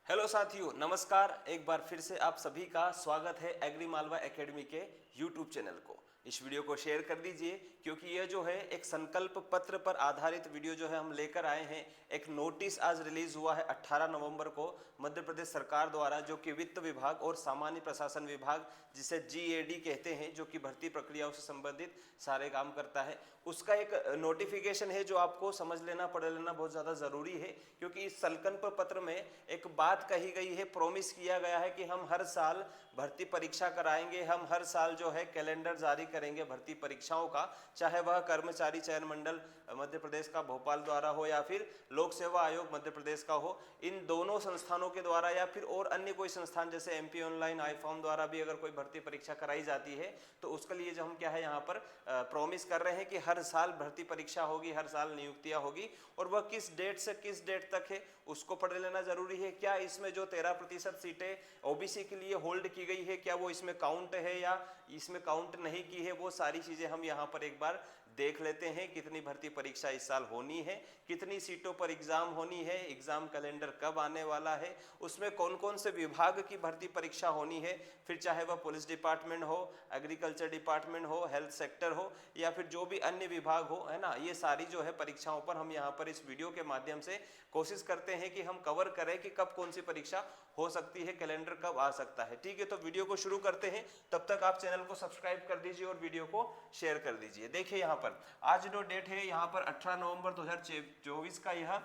Hello साथियों, नमस्कार। एक बार फिर से आप सभी का स्वागत है एग्री मालवा एकेडमी के यूट्यूब चैनल को। इस वीडियो को शेयर कर दीजिए क्योंकि यह जो है एक संकल्प पत्र पर आधारित वीडियो जो है हम लेकर आए हैं। एक नोटिस आज रिलीज हुआ है 18 नवंबर को मध्य प्रदेश सरकार द्वारा, जो कि वित्त विभाग और सामान्य प्रशासन विभाग, जिसे GAD कहते हैं, जो कि भर्ती प्रक्रियाओं से संबंधित सारे काम करता है, उसका एक नोटिफिकेशन है जो आपको समझ लेना पढ़ लेना बहुत ज़्यादा ज़रूरी है। क्योंकि इस संकल्प पत्र में एक बात कही गई है, प्रॉमिस किया गया है कि हम हर साल भर्ती परीक्षा कराएंगे, हम हर साल जो है कैलेंडर जारी करेंगे भर्ती परीक्षाओं का, चाहे वह कर्मचारी चयन मंडल मध्य प्रदेश का भोपाल द्वारा हो या फिर लोक सेवा आयोग मध्य प्रदेश का हो। इन दोनों संस्थानों के द्वारा या फिर और अन्य कोई संस्थान जैसे MP ऑनलाइन, आई-फॉर्म द्वारा भी अगर कोई भर्ती परीक्षा कराई जाती है तो उसके लिए जो हम क्या है यहाँ पर प्रॉमिस कर रहे हैं कि हर साल भर्ती परीक्षा होगी, हर साल नियुक्तियां होगी। और वह किस डेट से किस डेट तक है उसको पढ़ लेना जरूरी है। क्या इसमें जो 13% सीटें OBC के लिए होल्ड की गई है, क्या वो इसमें काउंट है या इसमें काउंट नहीं की है, वो सारी चीजें हम यहाँ पर एक बार देख लेते हैं। कितनी भर्ती परीक्षा इस साल होनी है, कितनी सीटों पर एग्जाम होनी है, एग्जाम कैलेंडर कब आने वाला है, उसमें कौन कौन से विभाग की भर्ती परीक्षा होनी है, फिर चाहे वह पुलिस डिपार्टमेंट हो, एग्रीकल्चर डिपार्टमेंट हो, हेल्थ सेक्टर हो या फिर जो भी अन्य विभाग हो, है ना। ये सारी जो है परीक्षाओं पर हम यहाँ पर इस वीडियो के माध्यम से कोशिश करते हैं कि हम कवर करें कि कब कौन सी परीक्षा हो सकती है, कैलेंडर कब आ सकता है। ठीक है, तो वीडियो को शुरू करते हैं। तब तक आप चैनल को सब्सक्राइब कर दीजिए और वीडियो को शेयर कर दीजिए। देखिए यहाँ पर आज जो डेट है यहाँ पर 18 नवंबर 2024 का यह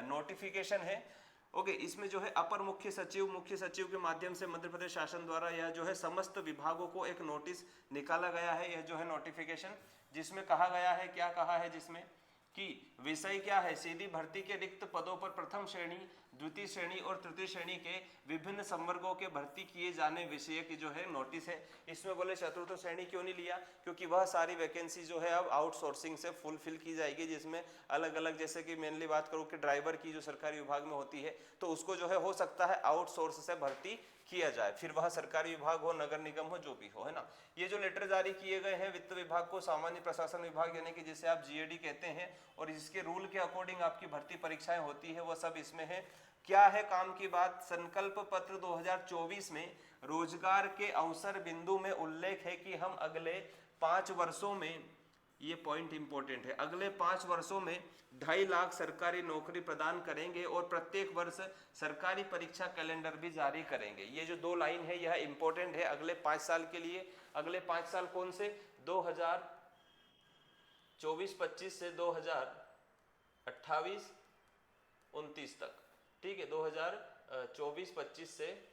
नोटिफिकेशन है। ओके, इसमें जो है अपर मुख्य सचिव के माध्यम से मध्य प्रदेश शासन द्वारा यह जो है समस्त विभागों को एक नोटिस निकाला गया है। यह जो है नोटिफिकेशन, जिसमें कहा गया है, क्या कहा है, जिसमें कि विषय क्या है, सीधी भर्ती के रिक्त पदों पर प्रथम श्रेणी, द्वितीय श्रेणी और तृतीय श्रेणी के विभिन्न संवर्गों के भर्ती किए जाने विषय की जो है नोटिस है। इसमें बोले चतुर्थ श्रेणी क्यों नहीं लिया, क्योंकि वह सारी वैकेंसी जो है अब आउटसोर्सिंग से फुलफिल की जाएगी, जिसमें अलग अलग, जैसे कि मेनली बात करूँ कि ड्राइवर की जो सरकारी विभाग में होती है तो उसको जो है हो सकता है आउटसोर्स से भर्ती किया जाए, फिर वह सरकारी विभाग हो, नगर निगम हो, जो भी हो, है ना। ये जो लेटर जारी किए गए हैं वित्त विभाग को, सामान्य प्रशासन विभाग यानी कि जिसे आप GAD कहते हैं, और इसके रूल के अकॉर्डिंग आपकी भर्ती परीक्षाएं होती है, वह सब इसमें है। क्या है काम की बात, संकल्प पत्र 2024 में रोजगार के अवसर बिंदु में उल्लेख है कि हम अगले 5 वर्षों में, ये पॉइंट इंपॉर्टेंट है, अगले 5 वर्षों में 2.5 लाख सरकारी नौकरी प्रदान करेंगे और प्रत्येक वर्ष सरकारी परीक्षा कैलेंडर भी जारी करेंगे। ये जो 2 लाइन है यह इंपॉर्टेंट है अगले 5 साल के लिए। अगले 5 साल कौन से, 2024-25 से 2028-29 तक। ठीक है, 2024-25 से,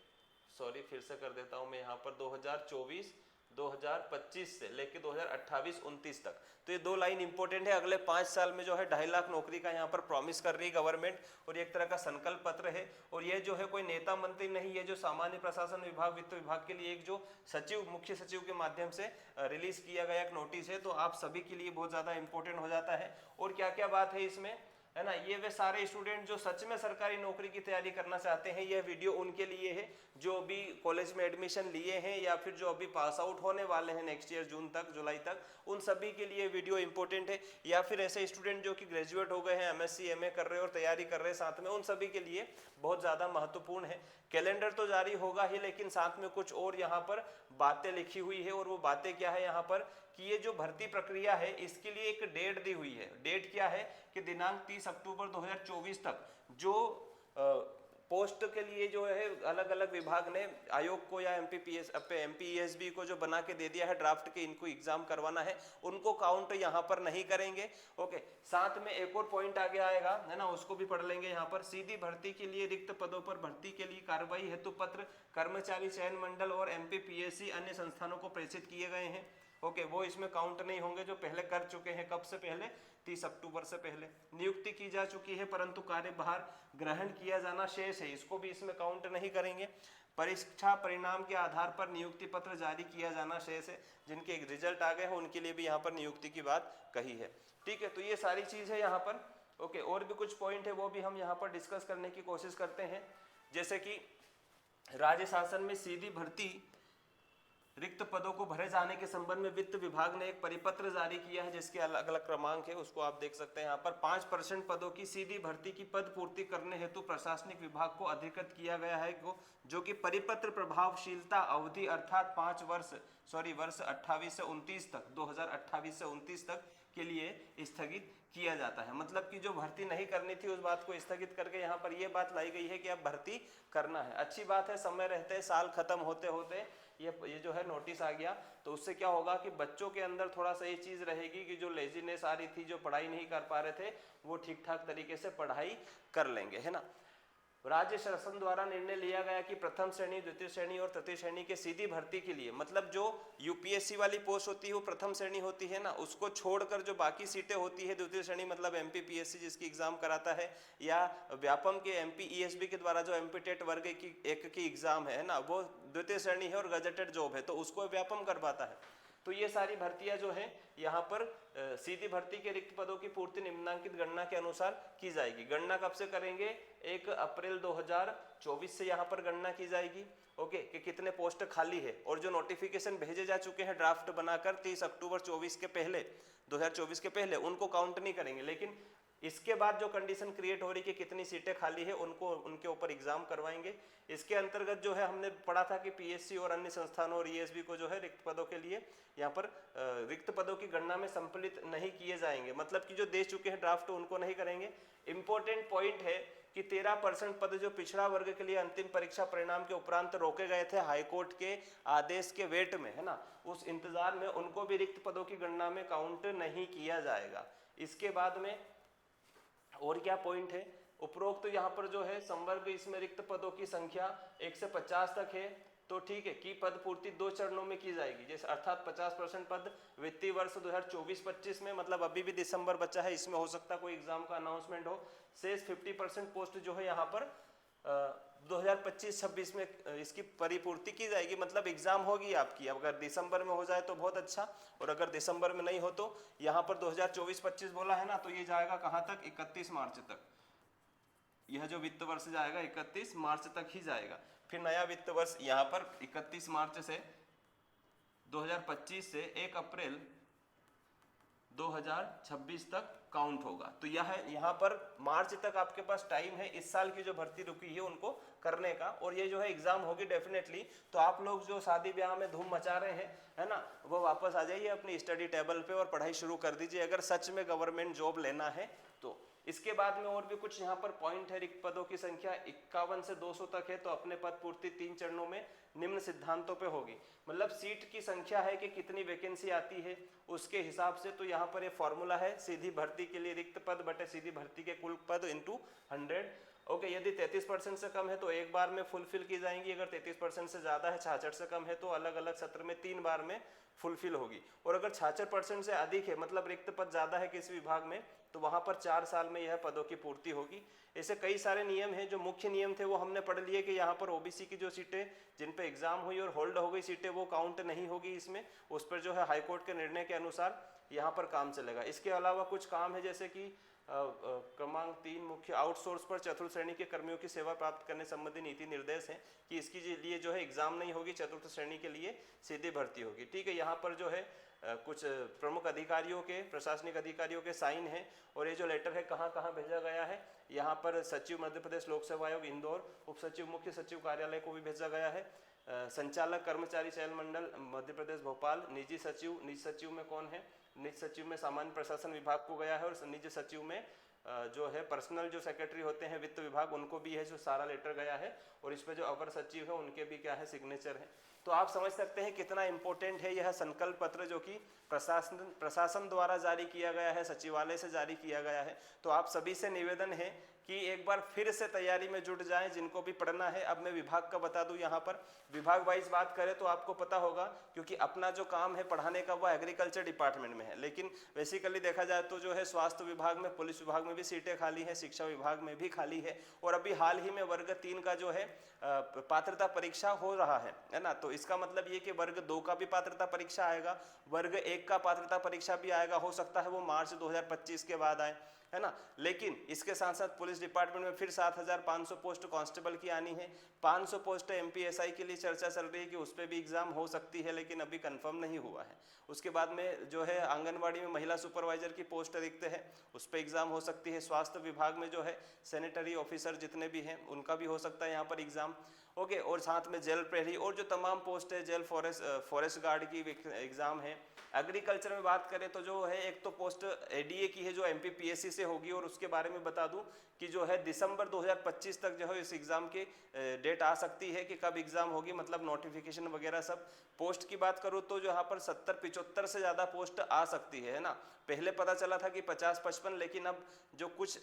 सॉरी फिर से कर देता हूं मैं यहाँ पर, 2024-2025 से लेके 2028-29 तक। तो ये 2 लाइन इंपॉर्टेंट है। अगले 5 साल में जो है 2.5 लाख नौकरी का यहाँ पर प्रॉमिस कर रही है गवर्नमेंट, और ये एक तरह का संकल्प पत्र है। और ये जो है कोई नेता मंत्री नहीं है, जो सामान्य प्रशासन विभाग, वित्त विभाग के लिए एक जो सचिव, मुख्य सचिव के माध्यम से रिलीज किया गया एक नोटिस है, तो आप सभी के लिए बहुत ज्यादा इंपॉर्टेंट हो जाता है। और क्या क्या बात है इसमें, है ना, ये वे सारे स्टूडेंट जो सच में सरकारी नौकरी की तैयारी करना चाहते हैं, यह वीडियो उनके लिए है जो अभी कॉलेज में एडमिशन लिए हैं या फिर जो अभी पास आउट होने वाले हैं नेक्स्ट ईयर जून तक, जुलाई तक, उन सभी के लिए वीडियो इंपॉर्टेंट है। या फिर ऐसे स्टूडेंट जो कि ग्रेजुएट हो गए हैं, MSc MA कर रहे हैं और तैयारी कर रहे हैं साथ में, उन सभी के लिए बहुत ज़्यादा महत्वपूर्ण है। कैलेंडर तो जारी होगा ही, लेकिन साथ में कुछ और यहाँ पर बातें लिखी हुई है। और वो बातें क्या है यहाँ पर, कि ये जो भर्ती प्रक्रिया है इसके लिए एक डेट दी हुई है। डेट क्या है कि दिनांक 30 अक्टूबर 2024 तक जो पोस्ट के लिए जो है अलग अलग विभाग ने आयोग को या MPESB को जो बना के दे दिया है ड्राफ्ट के, इनको एग्जाम करवाना है, उनको काउंट यहाँ पर नहीं करेंगे। ओके, साथ में एक और पॉइंट आगे आएगा, है ना, उसको भी पढ़ लेंगे यहाँ पर। सीधी भर्ती के लिए रिक्त पदों पर भर्ती के लिए कार्रवाई हेतु पत्र कर्मचारी चयन मंडल और MPPSC अन्य संस्थानों को प्रेषित किए गए हैं। ओके, वो इसमें काउंट नहीं होंगे जो पहले कर चुके हैं। कब से पहले, 30 अक्टूबर से पहले। नियुक्ति की जा चुकी है परंतु कार्यभार ग्रहण किया जाना शेष है, इसको भी इसमें काउंट नहीं करेंगे। परीक्षा परिणाम के आधार पर नियुक्ति पत्र जारी किया जाना शेष है, जिनके रिजल्ट आ गए हैं उनके लिए भी यहाँ पर नियुक्ति की बात कही है। ठीक है, तो ये सारी चीज है यहाँ पर। ओके, और भी कुछ पॉइंट है वो भी हम यहाँ पर डिस्कस करने की कोशिश करते हैं, जैसे कि राज्य शासन में सीधी भर्ती रिक्त पदों को भरे जाने के संबंध में वित्त विभाग ने एक परिपत्र जारी किया है, जिसके अलग अलग क्रमांक है, उसको आप देख सकते हैं यहाँ पर। 5% पदों की सीधी भर्ती की पद पूर्ति करने हेतु प्रशासनिक विभाग को अधिकृत किया गया है, जो कि परिपत्र प्रभावशीलता अवधि अर्थात 5 वर्ष वर्ष 28 से 29 तक 2028 से 29 तक के लिए स्थगित किया जाता है। मतलब कि जो भर्ती नहीं करनी थी उस बात को स्थगित करके यहाँ पर ये बात लाई गई है कि अब भर्ती करना है। अच्छी बात है, समय रहते साल खत्म होते होते ये जो है नोटिस आ गया, तो उससे क्या होगा कि बच्चों के अंदर थोड़ा सा ये चीज़ रहेगी कि जो लेजीनेस आ रही थी, जो पढ़ाई नहीं कर पा रहे थे, वो ठीक ठाक तरीके से पढ़ाई कर लेंगे, है ना। राज्य शासन द्वारा निर्णय लिया गया कि प्रथम श्रेणी, द्वितीय श्रेणी और तृतीय श्रेणी के सीधी भर्ती के लिए, मतलब जो यूपीएससी वाली पोस्ट होती है वो प्रथम श्रेणी होती है ना, उसको छोड़कर जो बाकी सीटें होती है द्वितीय श्रेणी, मतलब एमपीपीएससी जिसकी एग्जाम कराता है, या व्यापम के एमपीईएसबी के द्वारा जो एमपी टेट वर्ग की एक की एग्जाम है ना, वो द्वितीय श्रेणी है और गजेटेड जॉब है, तो उसको व्यापम कर पाता है। तो ये सारी भर्तियां जो हैं यहाँ पर सीधी भर्ती के रिक्त पदों की पूर्ति निम्नांकित गणना के अनुसार की जाएगी। गणना कब से करेंगे? 1 अप्रैल 2024 से यहाँ पर गणना की जाएगी, ओके, कि कितने पोस्ट खाली है, और जो नोटिफिकेशन भेजे जा चुके हैं ड्राफ्ट बनाकर 30 अक्टूबर 2024 के पहले उनको काउंट नहीं करेंगे, लेकिन इसके बाद जो कंडीशन क्रिएट हो रही कि कितनी सीटें खाली है उनको उनके ऊपर एग्जाम करवाएंगे। इसके अंतर्गत जो है हमने पढ़ा था कि पीएससी और अन्य संस्थानों और ईएसबी को जो है रिक्त पदों के लिए यहाँ पर रिक्त पदों की गणना में सम्मिलित नहीं किए जाएंगे, मतलब कि जो दे चुके हैं ड्राफ्ट उनको नहीं करेंगे। इंपॉर्टेंट पॉइंट है कि 13% पद जो पिछड़ा वर्ग के लिए अंतिम परीक्षा परिणाम के उपरांत रोके गए थे हाईकोर्ट के आदेश के वेट में, है ना, उस इंतजार में उनको भी रिक्त पदों की गणना में काउंट नहीं किया जाएगा। इसके बाद में और क्या पॉइंट है? उपरोक्त तो यहाँ पर जो है संवर्ग, इसमें रिक्त पदों की संख्या 1 से 50 तक है, तो ठीक है कि पद पूर्ति 2 चरणों में की जाएगी, जैसे अर्थात 50% पद वित्तीय वर्ष 2024-25 में, मतलब अभी भी दिसंबर बचा है, इसमें हो सकता कोई एग्जाम का अनाउंसमेंट हो। शेष 50% पोस्ट जो है यहाँ पर 2025-26 में इसकी परिपूर्ति की जाएगी, मतलब एग्जाम होगी आपकी। अगर दिसंबर में हो जाए तो बहुत अच्छा, और अगर दिसंबर में नहीं हो तो यहाँ पर 2024-25 बोला है ना, तो ये जाएगा कहाँ तक? 31 मार्च तक। यह जो वित्त वर्ष जाएगा 31 मार्च तक ही जाएगा। फिर नया वित्त वर्ष यहाँ पर 31 मार्च से 2025 से 1 अप्रैल 2026 तक काउंट होगा। तो यह है, यहाँ पर मार्च तक आपके पास टाइम है इस साल की जो भर्ती रुकी है उनको करने का, और ये जो है एग्जाम होगी डेफिनेटली। तो आप लोग जो शादी ब्याह में धूम मचा रहे हैं, है ना, वो वापस आ जाइए अपनी स्टडी टेबल पे और पढ़ाई शुरू कर दीजिए, अगर सच में गवर्नमेंट जॉब लेना है तो। इसके बाद में और भी कुछ यहाँ पर पॉइंट है। रिक्त पदों की संख्या 51 से 200 तक है, तो अपने पद पूर्ति 3 चरणों में निम्न सिद्धांतों पे होगी, मतलब सीट की संख्या है कि कितनी वैकेंसी आती है उसके हिसाब से। तो यहाँ पर ये फॉर्मूला है सीधी भर्ती के लिए रिक्त पद बटे सीधी भर्ती के कुल पद इंटू 100, ओके। यदि 33% से कम है तो एक बार में फुलफिल की जाएंगी, अगर 33% से ज़्यादा है, 66 से कम है, तो अलग अलग सत्र में 3 बार में फुलफिल होगी। और अगर 66% से अधिक है, मतलब रिक्त पद ज़्यादा है किसी विभाग में, तो वहाँ पर 4 साल में यह पदों की पूर्ति होगी। ऐसे कई सारे नियम हैं, जो मुख्य नियम थे वो हमने पढ़ लिए कि यहाँ पर ओबीसी की जो सीटें जिन पे एग्जाम हुई और होल्ड हो गई सीटें वो काउंट नहीं होगी इसमें, उस पर जो है हाईकोर्ट के निर्णय के अनुसार यहाँ पर काम चलेगा। इसके अलावा कुछ काम है, जैसे कि क्रमांक 3 मुख्य आउटसोर्स पर चतुर्थ श्रेणी के कर्मियों की सेवा प्राप्त करने संबंधी नीति निर्देश है कि इसके लिए जो है एग्जाम नहीं होगी, चतुर्थ श्रेणी के लिए सीधी भर्ती होगी, ठीक है। यहाँ पर जो है कुछ प्रमुख अधिकारियों के, प्रशासनिक अधिकारियों के साइन है, और ये जो लेटर है कहाँ कहाँ भेजा गया है, यहाँ पर सचिव मध्य प्रदेश लोक सेवा आयोग इंदौर, उप सचिव मुख्य सचिव कार्यालय को भी भेजा गया है, संचालक कर्मचारी चयन मंडल मध्य प्रदेश भोपाल, निजी सचिव में कौन है? निजी सचिव में सामान्य प्रशासन विभाग को गया है, और निजी सचिव में जो है पर्सनल जो सेक्रेटरी होते हैं वित्त विभाग, उनको भी है जो सारा लेटर गया है, और इस पे जो अपर सचिव है उनके भी क्या है, सिग्नेचर है। तो आप समझ सकते हैं कितना इंपॉर्टेंट है यह संकल्प पत्र, जो कि प्रशासन द्वारा जारी किया गया है, सचिवालय से जारी किया गया है। तो आप सभी से निवेदन है कि एक बार फिर से तैयारी में जुट जाएं, जिनको भी पढ़ना है। अब मैं विभाग का बता दूं, यहाँ पर विभाग वाइज बात करें तो आपको पता होगा, क्योंकि अपना जो काम है पढ़ाने का वह एग्रीकल्चर डिपार्टमेंट में है, लेकिन बेसिकली देखा जाए तो जो है स्वास्थ्य विभाग में, पुलिस विभाग में भी सीटें खाली है, शिक्षा विभाग में भी खाली है, और अभी हाल ही में वर्ग 3 का जो है पात्रता परीक्षा हो रहा है ना। तो इसका मतलब ये कि वर्ग 2 का भी पात्रता परीक्षा आएगा, वर्ग 1 का पात्रता परीक्षा भी आएगा, हो सकता है वो मार्च 2025 के बाद आए। है ना। लेकिन इसके साथ साथ पुलिस डिपार्टमेंट में फिर 7,500 पोस्ट कांस्टेबल की आनी है। 500 पोस्ट एमपीएसआई के लिए चर्चा चल रही है कि उस पर भी एग्जाम हो सकती है, लेकिन अभी कंफर्म नहीं हुआ है। उसके बाद में जो है आंगनबाड़ी में महिला सुपरवाइजर की पोस्ट रिक्त है, उस पर एग्जाम हो सकती है। स्वास्थ्य विभाग में जो है सैनिटरी ऑफिसर जितने भी हैं उनका भी हो सकता है यहाँ पर एग्जाम। ओके, और साथ में जेल प्रहरी और जो तमाम पोस्ट है, जेल फॉरेस्ट गार्ड की एग्जाम है। एग्रीकल्चर में बात करें तो जो है एक तो पोस्ट एडीए की है जो एमपीपीएससी से होगी, और उसके बारे में बता दूं कि जो है दिसंबर 2025 तक जो है इस एग्जाम की डेट आ सकती है कि कब एग्जाम होगी, मतलब नोटिफिकेशन वगैरह सब। पोस्ट की बात करूं तो जो यहाँ पर 70-75 से ज़्यादा पोस्ट आ सकती है ना। पहले पता चला था कि 50-55, लेकिन अब जो कुछ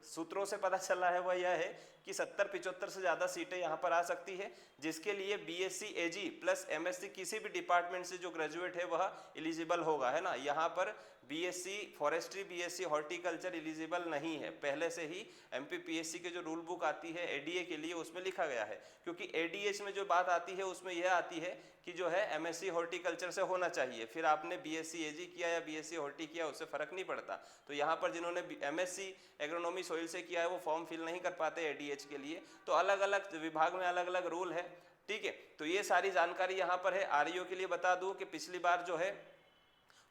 सूत्रों से पता चला है वह यह है कि 70-75 से ज़्यादा सीटें यहाँ पर आ सकती है, जिसके लिए बीएससी एजी प्लस एमएससी किसी भी डिपार्टमेंट से जो ग्रेजुएट है वह एलिजिबल होगा, है ना। यहाँ पर BSc forestry, BSc horticulture eligible नहीं है, पहले से ही एमपीपीएससी के जो रूल बुक आती है एडीए के लिए उसमें लिखा गया है। क्योंकि एडीएच में जो बात आती है उसमें यह आती है कि जो है एमएससी हॉर्टिकल्चर से होना चाहिए, फिर आपने बीएससी एजी किया या बीएससी हॉर्टी किया उससे फर्क नहीं पड़ता। तो यहाँ पर जिन्होंने एमएससी एग्रोनॉमी सॉइल से किया है वो फॉर्म फिल नहीं कर पाते एडीएच के लिए। तो अलग अलग विभाग में अलग अलग रूल है, ठीक है। तो ये सारी जानकारी यहाँ पर है। आरईओ के लिए बता दूं कि पिछली बार जो है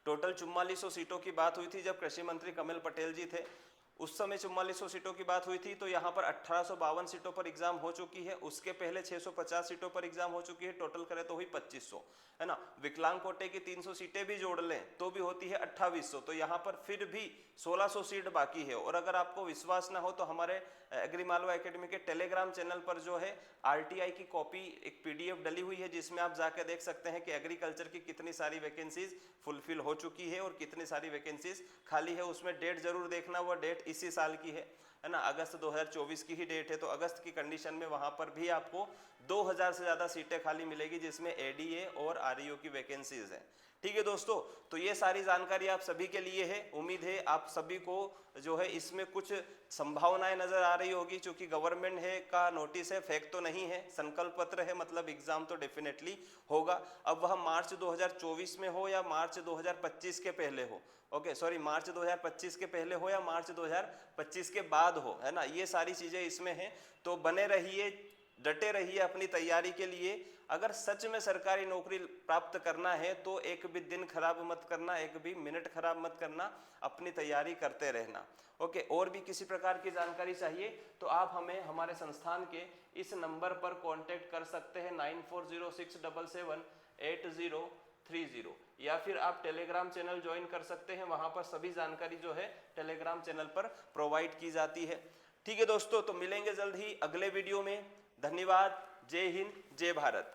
टोटल 4400 सीटों की बात हुई थी जब कृषि मंत्री कमल पटेल जी थे, उस समय 4400 सीटों की बात हुई थी। तो यहाँ पर 1852 सीटों पर एग्जाम हो चुकी है, उसके पहले 650 सीटों पर एग्जाम हो चुकी है, टोटल करें तो हुई 2500, है ना। विकलांग कोटे की 300 सीटें भी जोड़ लें तो भी होती है 2800। तो यहाँ पर फिर भी 1600 सीट बाकी है। और अगर आपको विश्वास ना हो तो हमारे एग्री मालवा एकेडमी के टेलीग्राम चैनल पर जो है आरटीआई की कॉपी एक पीडीएफ डली हुई है, जिसमें आप जाकर देख सकते हैं कि एग्रीकल्चर की कितनी सारी वैकेंसीज फुलफिल हो चुकी है और कितनी सारी वैकेंसीज खाली है। उसमें डेट जरूर देखना, वो डेट इसी साल की है ना, अगस्त 2024 की ही डेट है। तो अगस्त की कंडीशन में वहां पर भी आपको 2000 से ज्यादा सीटें खाली मिलेगी, जिसमें एडीए और आरईओ की वैकेंसीज हैं। ठीक है दोस्तों, तो ये सारी जानकारी आप सभी के लिए है। उम्मीद है आप सभी को जो है इसमें कुछ संभावनाएं नजर आ रही होगी, क्योंकि गवर्नमेंट है का नोटिस है, फेक तो नहीं है, संकल्प पत्र है, मतलब एग्जाम तो डेफिनेटली होगा। अब वह मार्च 2024 में हो या मार्च 2025 के पहले हो, ओके सॉरी, मार्च 2025 के पहले हो या मार्च 2025 के बाद हो, है ना, ये सारी चीजें इसमें हैं। तो बने रहिए, डटे रहिए अपनी तैयारी के लिए। अगर सच में सरकारी नौकरी प्राप्त करना है तो एक भी दिन खराब मत करना, एक भी मिनट खराब मत करना, अपनी तैयारी करते रहना। ओके, और भी किसी प्रकार की जानकारी चाहिए तो आप हमें हमारे संस्थान के इस नंबर पर कांटेक्ट कर सकते हैं 9406778030, या फिर आप टेलीग्राम चैनल ज्वाइन कर सकते हैं, वहां पर सभी जानकारी जो है टेलीग्राम चैनल पर प्रोवाइड की जाती है। ठीक है दोस्तों, तो मिलेंगे जल्द ही अगले वीडियो में। धन्यवाद, जय हिंद, जय भारत।